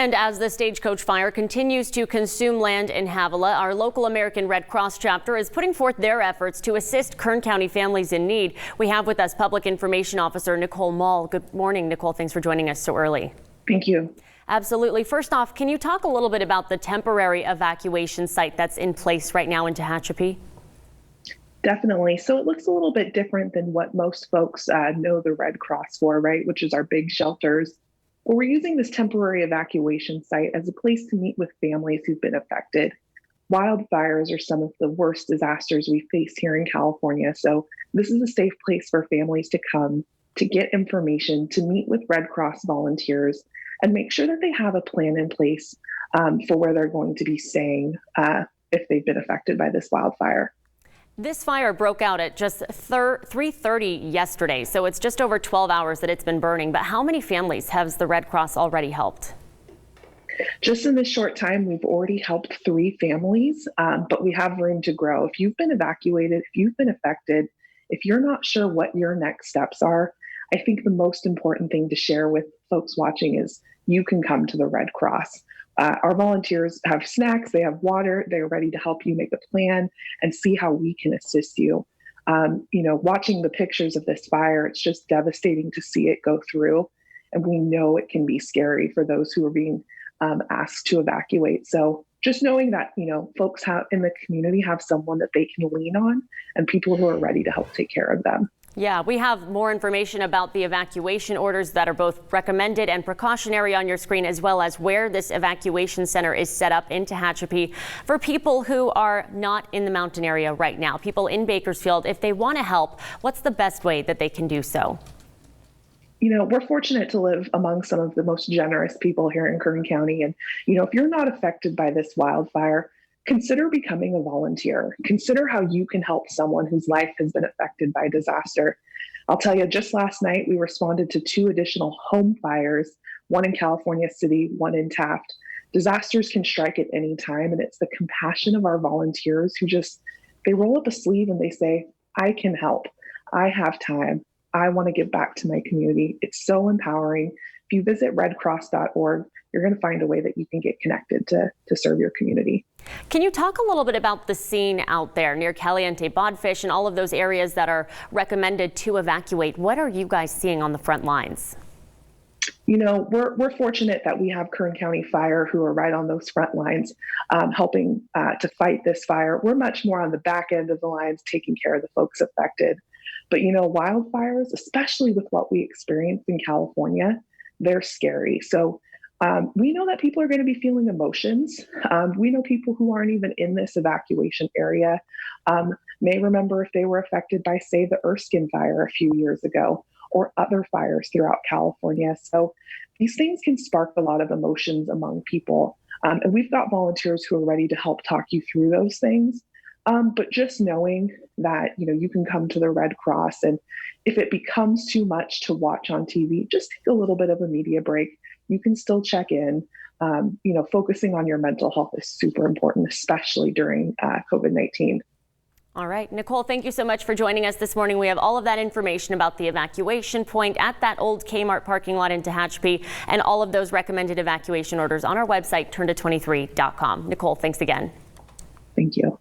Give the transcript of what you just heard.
And as the Stagecoach Fire continues to consume land in Havilah, our local American Red Cross chapter is putting forth their efforts to assist Kern County families in need. We have with us Public Information Officer Nicole Mall. Good morning, Nicole. Thanks for joining us so early. Thank you. Absolutely. First off, can you talk a little bit about the temporary evacuation site that's in place right now in Tehachapi? Definitely. So it looks a little bit different than what most folks know the Red Cross for, right? Which is our big shelters. But we're using this temporary evacuation site as a place to meet with families who've been affected. Wildfires are some of the worst disasters we face here in California. So this is a safe place for families to come, to get information, to meet with Red Cross volunteers, and make sure that they have a plan in place for where they're going to be staying if they've been affected by this wildfire. This fire broke out at just 3:30 yesterday, so it's just over 12 hours that it's been burning. But how many families has the Red Cross already helped? Just in this short time, we've already helped 3 families, but we have room to grow. If you've been evacuated, if you've been affected, if you're not sure what your next steps are, I think the most important thing to share with folks watching is you can come to the Red Cross. Our volunteers have snacks, they have water, they're ready to help you make a plan and see how we can assist you. Watching the pictures of this fire, it's just devastating to see it go through. And we know it can be scary for those who are being asked to evacuate. So just knowing that, folks in the community have someone that they can lean on and people who are ready to help take care of them. Yeah, we have more information about the evacuation orders that are both recommended and precautionary on your screen, as well as where this evacuation center is set up in Tehachapi for people who are not in the mountain area right now. People in Bakersfield, if they want to help, what's the best way that they can do so? We're fortunate to live among some of the most generous people here in Kern County. And, if you're not affected by this wildfire, consider becoming a volunteer. Consider how you can help someone whose life has been affected by disaster. I'll tell you, just last night, we responded to 2 additional home fires, one in California City, one in Taft. Disasters can strike at any time, and it's the compassion of our volunteers who they roll up a sleeve and they say, I can help. I have time. I want to give back to my community. It's so empowering. If you visit redcross.org, you're going to find a way that you can get connected to serve your community. Can you talk a little bit about the scene out there near Caliente Bodfish and all of those areas that are recommended to evacuate? What are you guys seeing on the front lines? We're fortunate that we have Kern County Fire who are right on those front lines helping to fight this fire. We're much more on the back end of the lines taking care of the folks affected. But, wildfires, especially with what we experienced in California, they're scary. So we know that people are going to be feeling emotions. We know people who aren't even in this evacuation area may remember if they were affected by, say, the Erskine fire a few years ago or other fires throughout California. So these things can spark a lot of emotions among people. And we've got volunteers who are ready to help talk you through those things. But just knowing that, you can come to the Red Cross, and if it becomes too much to watch on TV, just take a little bit of a media break. You can still check in. Focusing on your mental health is super important, especially during COVID-19. All right, Nicole, thank you so much for joining us this morning. We have all of that information about the evacuation point at that old Kmart parking lot in Tehachapi and all of those recommended evacuation orders on our website, turnto23.com. Nicole, thanks again. Thank you.